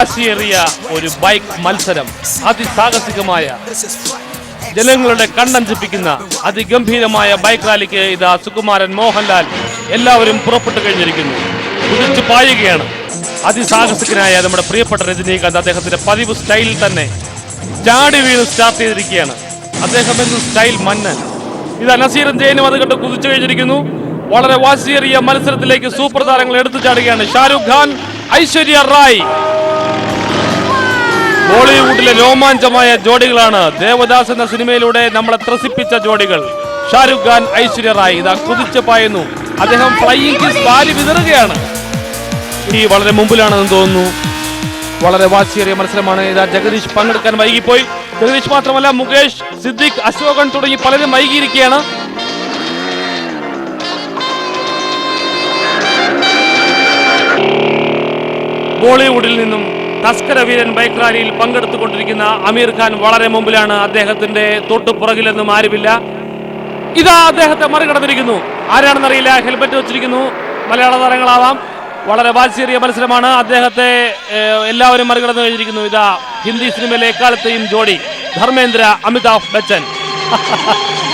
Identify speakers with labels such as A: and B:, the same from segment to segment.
A: വാശിയേറിയ ഒരു ബൈക്ക് മത്സരം, അതിസാഹസികമായ ജനങ്ങളുടെ കണ്ണഞ്ചിപ്പിക്കുന്ന അതിഗംഭീരമായ ബൈക്ക് റാലിക്ക് ഇതാ സുകുമാരൻ, മോഹൻലാൽ എല്ലാവരും പുറപ്പെട്ടു കഴിഞ്ഞിരിക്കുന്നു. കുതിച്ചു പായുകയാണ്. അതിസാഹസികനായ നമ്മുടെ പ്രിയപ്പെട്ട രജനീകാന്ത് അദ്ദേഹത്തിന്റെ പതിവ് സ്റ്റൈലിൽ തന്നെ ചാടി വീണ് സ്റ്റാർട്ട് ചെയ്തിരിക്കുകയാണ്. അദ്ദേഹം എന്ന സ്റ്റൈൽ മന്നൻ. ഇതാ നസീറും ജയനും അത് കണ്ട് കുതിച്ചു കഴിഞ്ഞിരിക്കുന്നു. വളരെ വാശിയേറിയ മത്സരത്തിലേക്ക് സൂപ്പർ താരങ്ങൾ എടുത്തു ചാടുകയാണ്. ഷാരൂഖ് ഖാൻ, ഐശ്വര്യ റായ്, ബോളിവുഡിലെ രോമാഞ്ചമായ ജോഡികളാണ്. ദേവദാസ് എന്ന സിനിമയിലൂടെ നമ്മളെ ത്രസിപ്പിച്ച ജോഡികൾ. ഷാരൂഖ് ഖാൻ, ഐശ്വര്യ റായ് ഇതാ കുതിച്ചു പായുന്നു. അദ്ദേഹം ഫ്ലൈയിങ് കിസ് വാരി വിതറുകയാണ്. ഈ വളരെ മുമ്പിലാണെന്ന് തോന്നുന്നു. വളരെ വാശിയേറിയ മത്സരമാണ്. ഇതാ ജഗദീഷ് പങ്കെടുക്കാൻ വൈകിപ്പോയി. ജഗദീഷ് മാത്രമല്ല, മുകേഷ്, സിദ്ദിഖ്, അശോകൻ തുടങ്ങി പലരും വൈകിയിരിക്കുകയാണ്. ബോളിവുഡിൽ നിന്നും തസ്കര വീരൻ ബൈക്ക് റാലിയിൽ പങ്കെടുത്തുകൊണ്ടിരിക്കുന്ന അമീർ ഖാൻ വളരെ മുമ്പിലാണ്. അദ്ദേഹത്തിന്റെ തൊട്ടുപുറകിലെന്നും ആരുമില്ല. ഇതാ അദ്ദേഹത്തെ മറികടന്നിരിക്കുന്നു. ആരാണെന്നറിയില്ല, ഹെൽമെറ്റ് വെച്ചിരിക്കുന്നു. മലയാള താരങ്ങളാവാം. വളരെ വാശിയേറിയ മത്സരമാണ്. അദ്ദേഹത്തെ എല്ലാവരും മറികടന്നു കഴിഞ്ഞിരിക്കുന്നു. ഇതാ ഹിന്ദി സിനിമയിലെ എക്കാലത്തെയും ജോഡി ധർമ്മേന്ദ്ര, അമിതാഭ് ബച്ചൻ.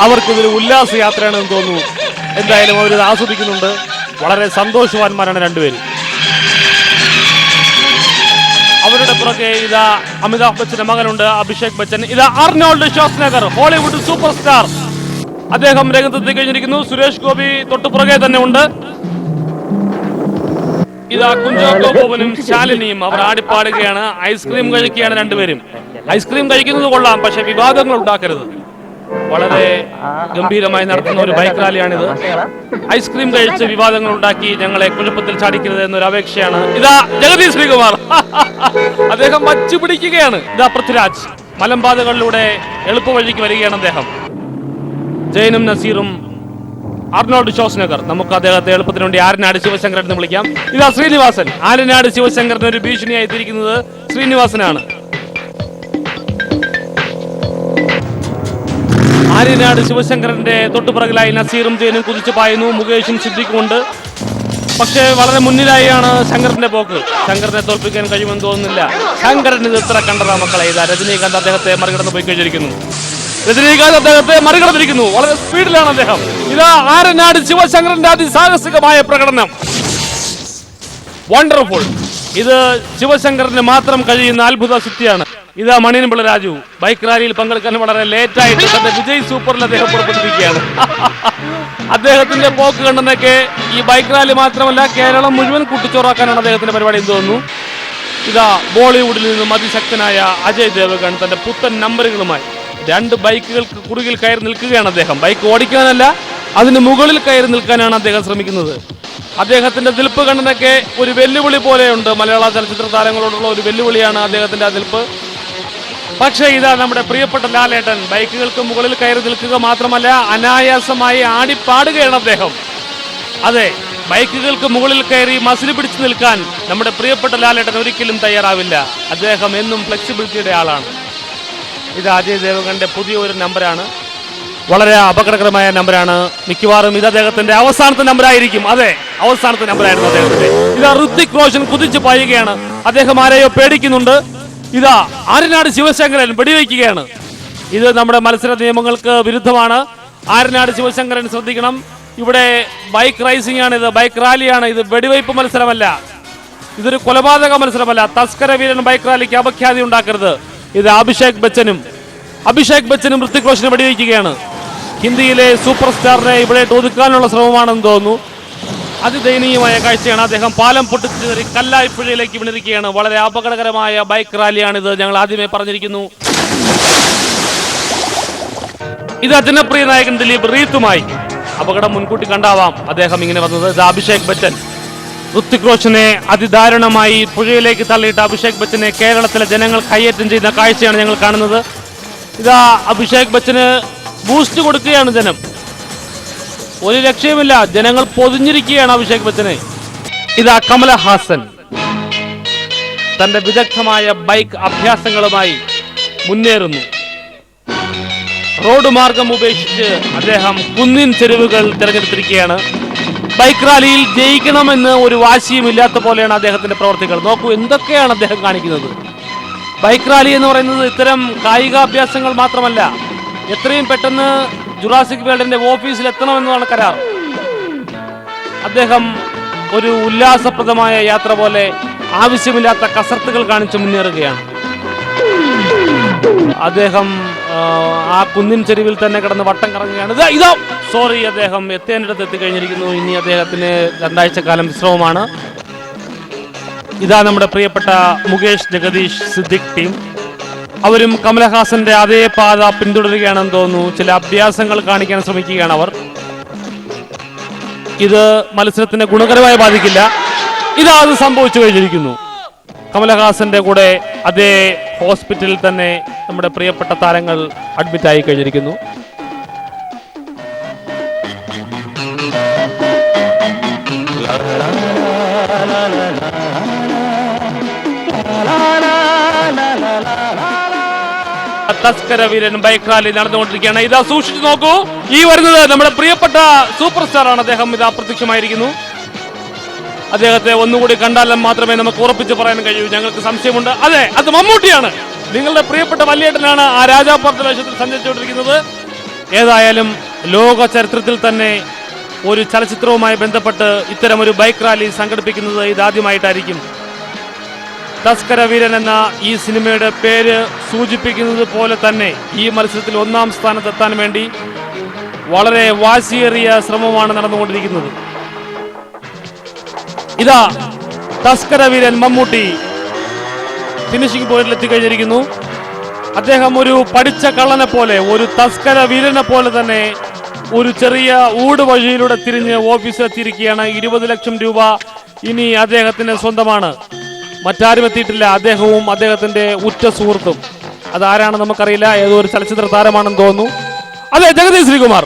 A: അവർക്കിതൊരു ഉല്ലാസ യാത്രയാണെന്ന് തോന്നുന്നു. എന്തായാലും അവർ ആസ്വദിക്കുന്നുണ്ട്. വളരെ സന്തോഷവാന്മാരാണ് രണ്ടുപേരും. അവരുടെ പുറകെ ഇതാ അമിതാഭ് ബച്ചന്റെ മകനുണ്ട്, അഭിഷേക് ബച്ചൻ. ഇതാ അർണോൾഡ് ഷ്വാസ്നഗർ, ഹോളിവുഡ് സൂപ്പർ സ്റ്റാർ. അദ്ദേഹം രംഗത്തെത്തി കഴിഞ്ഞിരിക്കുന്നു. സുരേഷ് ഗോപി തൊട്ടുപുറകെ തന്നെ ഉണ്ട്. ഇതാ കുഞ്ചാക്കോ ബോബനും ശാലിനിയും അവർ ആടിപ്പാടുകയാണ്. ഐസ്ക്രീം കഴിക്കുകയാണ് രണ്ടുപേരും. ഐസ്ക്രീം കഴിക്കുന്നത് കൊള്ളാം, പക്ഷെ വിവാദങ്ങൾ ഉണ്ടാക്കരുത്. വളരെ ഗംഭീരമായി നടത്തുന്ന ഒരു ബൈക്ക് റാലിയാണിത്. ഐസ്ക്രീം കഴിച്ച് വിവാദങ്ങൾ ഉണ്ടാക്കി ഞങ്ങളെ കുഴപ്പത്തിൽ ചാടിക്കരുത് എന്നൊരു അപേക്ഷയാണ്. ഇതാ ജഗദീഷ് ശ്രീകുമാർ, അദ്ദേഹം വച്ചു പിടിക്കുകയാണ്. ഇതാ പൃഥ്വിരാജ് മലമ്പാതകളിലൂടെ എളുപ്പവഴിക്ക് വരികയാണ് അദ്ദേഹം. ജയനും നസീറും, അർണോൾഡ് ഷ്വാസ്നഗർ. നമുക്ക് അദ്ദേഹത്തെ എളുപ്പത്തിന് വേണ്ടി ആരനാട് ശിവശങ്കരൻ എന്ന് വിളിക്കാം. ഇതാ ശ്രീനിവാസൻ. ആരനാട് ശിവശങ്കരന് ഒരു ഭീഷണിയായി തിരിക്കുന്നത് ശ്രീനിവാസനാണ്. ആര്യനാട് ശിവശങ്കരന്റെ തൊട്ടുപിറകിലായി നസീറും ജയനും കുതിച്ചു പായുന്നു. മുകേഷും സിദ്ദിഖും ഉണ്ട്. പക്ഷേ വളരെ മുന്നിലായാണ് ശങ്കറിന്റെ പോക്ക്. ശങ്കറിനെ തോൽപ്പിക്കാൻ കഴിയുമെന്ന് തോന്നുന്നില്ല. ശങ്കരൻ ഇത് ഇത്ര കണ്ടതാ മക്കളെ. ഇതാ രജനീകാന്ത് അദ്ദേഹത്തെ മറികടന്ന് പോയി കഴിഞ്ഞിരിക്കുന്നു. രജനീകാന്ത് അദ്ദേഹത്തെ മറികടന്നിരിക്കുന്നു. വളരെ സ്പീഡിലാണ് അദ്ദേഹം. ഇതാ ആര്യനാട് ശിവശങ്കരന്റെ അതിസാഹസികമായ പ്രകടനം. വണ്ടർഫുൾ. ഇത് ശിവശങ്കറിന് മാത്രം കഴിയുന്ന അത്ഭുത സിദ്ധിയാണ്. ഇതാ മണിയൻപിള്ള രാജു ബൈക്ക് റാലിയിൽ പങ്കെടുക്കാൻ വളരെ ലേറ്റായിട്ട് തന്റെ വിജയ് സൂപ്പറിൽ അദ്ദേഹം പുറപ്പെട്ടിരിക്കുകയാണ്. അദ്ദേഹത്തിന്റെ പോക്ക് കണ്ടെന്നൊക്കെ ഈ ബൈക്ക് റാലി മാത്രമല്ല, കേരളം മുഴുവൻ കുട്ടിച്ചോറാക്കാനാണ് അദ്ദേഹത്തിന്റെ പരിപാടി എന്ന് തോന്നുന്നു. ഇതാ ബോളിവുഡിൽ നിന്നും അതിശക്തനായ അജയ് ദേവഗൺ തന്റെ പുത്തൻ നമ്പറുകളുമായി രണ്ട് ബൈക്കുകൾക്ക് കുറുകിൽ കയറി നിൽക്കുകയാണ് അദ്ദേഹം. ബൈക്ക് ഓടിക്കാനല്ല, അതിന് മുകളിൽ കയറി നിൽക്കാനാണ് അദ്ദേഹം ശ്രമിക്കുന്നത്. അദ്ദേഹത്തിന്റെ നിൽപ്പ് കണ്ടെന്നൊക്കെ ഒരു വെല്ലുവിളി പോലെയുണ്ട്. മലയാള ചലച്ചിത്ര താരങ്ങളോടുള്ള ഒരു വെല്ലുവിളിയാണ് അദ്ദേഹത്തിന്റെ ആ നിൽപ്പ്. പക്ഷേ ഇതാ നമ്മുടെ പ്രിയപ്പെട്ട ലാലേട്ടൻ ബൈക്കുകൾക്ക് മുകളിൽ കയറി നിൽക്കുക മാത്രമല്ല, അനായാസമായി ആടിപ്പാടുകയാണ് അദ്ദേഹം. അതെ, ബൈക്കുകൾക്ക് മുകളിൽ കയറി മസിൽ പിടിച്ചു നിൽക്കാൻ നമ്മുടെ പ്രിയപ്പെട്ട ലാലേട്ടൻ ഒരിക്കലും തയ്യാറാവില്ല. അദ്ദേഹം എന്നും ഫ്ലെക്സിബിലിറ്റിയുടെ ആളാണ്. ഇത് അജയ് ദേവഗന്റെ പുതിയ ഒരു നമ്പറാണ്. വളരെ അപകടകരമായ നമ്പറാണ്. മിക്കവാറും ഇത് അദ്ദേഹത്തിന്റെ അവസാനത്തെ നമ്പറായിരിക്കും. അതെ, അവസാനത്തെ നമ്പറായിരുന്നു അദ്ദേഹത്തിന്റെ. ഇതാ ഋത്വിക് റോഷൻ കുതിച്ചു പായുകയാണ്. അദ്ദേഹം ആരെയോ പേടിക്കുന്നുണ്ട്. ഇതാ ആര്യനാട് ശിവശങ്കരൻ വെടിവെക്കുകയാണ്. ഇത് നമ്മുടെ മത്സര നിയമങ്ങൾക്ക് വിരുദ്ധമാണ്. ആര്യനാട് ശിവശങ്കരൻ ശ്രദ്ധിക്കണം. ഇവിടെ ബൈക്ക് റൈസിംഗ് ആണ്, ഇത് ബൈക്ക് റാലിയാണ്. ഇത് വെടിവയ്പ് മത്സരമല്ല, ഇതൊരു കൊലപാതക മത്സരമല്ല. തസ്കര വീരൻ ബൈക്ക് റാലിക്ക് അപഖ്യാതി ഉണ്ടാക്കരുത്. ഇത് അഭിഷേക് ബച്ചനും ഋത്വിക് റോഷനും വെടിവെക്കുകയാണ്. ഹിന്ദിയിലെ സൂപ്പർ സ്റ്റാറിനെ ഇവിടെ ഒതുക്കാനുള്ള ശ്രമമാണെന്ന് തോന്നുന്നു. അതിദയനീയമായ കാഴ്ചയാണ്. അദ്ദേഹം പാലം പൊട്ടിച്ചേറി കല്ലായിപ്പുഴയിലേക്ക് വീണിരിക്കുകയാണ്. വളരെ അപകടകരമായ ബൈക്ക് റാലിയാണിത്, ഞങ്ങൾ ആദ്യമേ പറഞ്ഞിരിക്കുന്നു. ഇത് ജനപ്രിയ നായകൻ ദിലീപ് റീത്തുമായി അപകടം മുൻകൂട്ടി കണ്ടാവാം അദ്ദേഹം ഇങ്ങനെ വന്നത്. ഇത് അഭിഷേക് ബച്ചൻ ഋത്വിക് റോഷനെ അതിദാരുണമായി പുഴയിലേക്ക് തള്ളിയിട്ട് അഭിഷേക് ബച്ചനെ കേരളത്തിലെ ജനങ്ങൾ കയ്യേറ്റം ചെയ്യുന്ന കാഴ്ചയാണ് ഞങ്ങൾ കാണുന്നത്. ഇതാ അഭിഷേക് ബച്ചന് ബൂസ്റ്റ് കൊടുക്കുകയാണ് ജനം. ഒരു രക്ഷയുമില്ല, ജനങ്ങൾ പൊതിഞ്ഞിരിക്കുകയാണ് അഭിഷേക് ബച്ചനെ. ഇതാ കമലഹാസൻ തന്റെ വിദഗ്ധമായ ബൈക്ക് അഭ്യാസങ്ങളുമായി മുന്നേറുന്നു. റോഡ് മാർഗം ഉപേക്ഷിച്ച് അദ്ദേഹം കുന്നിൻ ചെരുവുകൾ തിരഞ്ഞെടുത്തിരിക്കുകയാണ്. ബൈക്ക് റാലിയിൽ ജയിക്കണമെന്ന് ഒരു വാശിയും ഇല്ലാത്ത പോലെയാണ് അദ്ദേഹത്തിന്റെ പ്രവർത്തികൾ. നോക്കൂ എന്തൊക്കെയാണ് അദ്ദേഹം കാണിക്കുന്നത്. ബൈക്ക് റാലി എന്ന് പറയുന്നത് ഇത്തരം കായികാഭ്യാസങ്ങൾ മാത്രമല്ല, എത്രയും പെട്ടെന്ന് ജുറാസിക് വേൾഡിന്റെ ഓഫീസിൽ എത്തണമെന്നതാണ് കരാർ. അദ്ദേഹം ഒരു ഉല്ലാസപ്രദമായ യാത്ര പോലെ ആവശ്യമില്ലാത്ത കസർത്തുകൾ കാണിച്ച് മുന്നേറുകയാണ്. അദ്ദേഹം ആ കുന്നിൻ ചെരുവിൽ തന്നെ കിടന്ന് വട്ടം കറങ്ങുകയാണ്. സോറി, അദ്ദേഹം എത്തേണ്ടിടത്ത് എത്തിക്കഴിഞ്ഞിരിക്കുന്നു. ഇനി അദ്ദേഹത്തിന് 2 ആഴ്ചക്കാലം വിശ്രമമാണ്. ഇതാ നമ്മുടെ പ്രിയപ്പെട്ട മുകേഷ്, ജഗദീഷ്, സിദ്ദിഖ് ടീം. അവരും കമലഹാസന്റെ അതേ പാത പിന്തുടരുകയാണെന്ന് തോന്നുന്നു. ചില അഭ്യാസങ്ങൾ കാണിക്കാൻ ശ്രമിക്കുകയാണ് അവർ. ഇത് മത്സരത്തിന് ഗുണകരമായി ബാധിക്കില്ല. ഇതാ അത് സംഭവിച്ചു കഴിഞ്ഞിരിക്കുന്നു. കമലഹാസന്റെ കൂടെ അതേ ഹോസ്പിറ്റലിൽ തന്നെ നമ്മുടെ പ്രിയപ്പെട്ട താരങ്ങൾ അഡ്മിറ്റ് ആയി കഴിഞ്ഞിരിക്കുന്നു. തസ്കര വീരൻ ബൈക്ക് റാലി നടന്നുകൊണ്ടിരിക്കുകയാണ്. ഇതാ സൂക്ഷിച്ചു നോക്കൂ, ഈ വരുന്നത് നമ്മുടെ പ്രിയപ്പെട്ട സൂപ്പർ സ്റ്റാർ ആണ്. അദ്ദേഹം ഇതാ അപ്രത്യക്ഷമായിരിക്കുന്നു. അദ്ദേഹത്തെ ഒന്നുകൂടി കണ്ടാൽ മാത്രമേ നമുക്ക് ഉറപ്പിച്ച് പറയാൻ കഴിയൂ. ഞങ്ങൾക്ക് സംശയമുണ്ട്. അതെ, അത് മമ്മൂട്ടിയാണ്. നിങ്ങളുടെ പ്രിയപ്പെട്ട വല്യേട്ടനാണ് ആ രാജാപാർത്ത വേഷത്തിൽ സഞ്ചരിച്ചുകൊണ്ടിരിക്കുന്നത്. ഏതായാലും ലോക ചരിത്രത്തിൽ തന്നെ ഒരു ചലച്ചിത്രവുമായി ബന്ധപ്പെട്ട് ഇത്തരം ഒരു ബൈക്ക് റാലി സംഘടിപ്പിക്കുന്നത് ഇതാദ്യമായിട്ടായിരിക്കും. തസ്കര വീരൻ എന്ന ഈ സിനിമയുടെ പേര് സൂചിപ്പിക്കുന്നത് പോലെ തന്നെ ഈ മത്സരത്തിൽ 1-ാം സ്ഥാനത്തെത്താൻ വേണ്ടി വളരെ വാശിയേറിയ ശ്രമമാണ് നടന്നുകൊണ്ടിരിക്കുന്നത്. ഇതാ തസ്കര വീരൻ മമ്മൂട്ടി ഫിനിഷിംഗ് പോയിന്റിൽ എത്തിക്കഴിഞ്ഞിരിക്കുന്നു. അദ്ദേഹം ഒരു പഠിച്ച കള്ളനെ പോലെ, ഒരു തസ്കര വീരനെ പോലെ തന്നെ ഒരു ചെറിയ ഊട് വഴിയിലൂടെ തിരിഞ്ഞ് ഓഫീസിലെത്തിയിരിക്കുകയാണ്. 20 ലക്ഷം രൂപ ഇനി അദ്ദേഹത്തിന് സ്വന്തമാണ്. മറ്റാരും എത്തിയിട്ടില്ല, അദ്ദേഹവും അദ്ദേഹത്തിന്റെ ഉറ്റ സുഹൃത്തും. അതാരാണെന്ന് നമുക്കറിയില്ല, ഏതോ ഒരു ചലച്ചിത്ര താരമാണെന്ന് തോന്നുന്നു. അതെ, ജഗദീഷ് ശ്രീകുമാർ.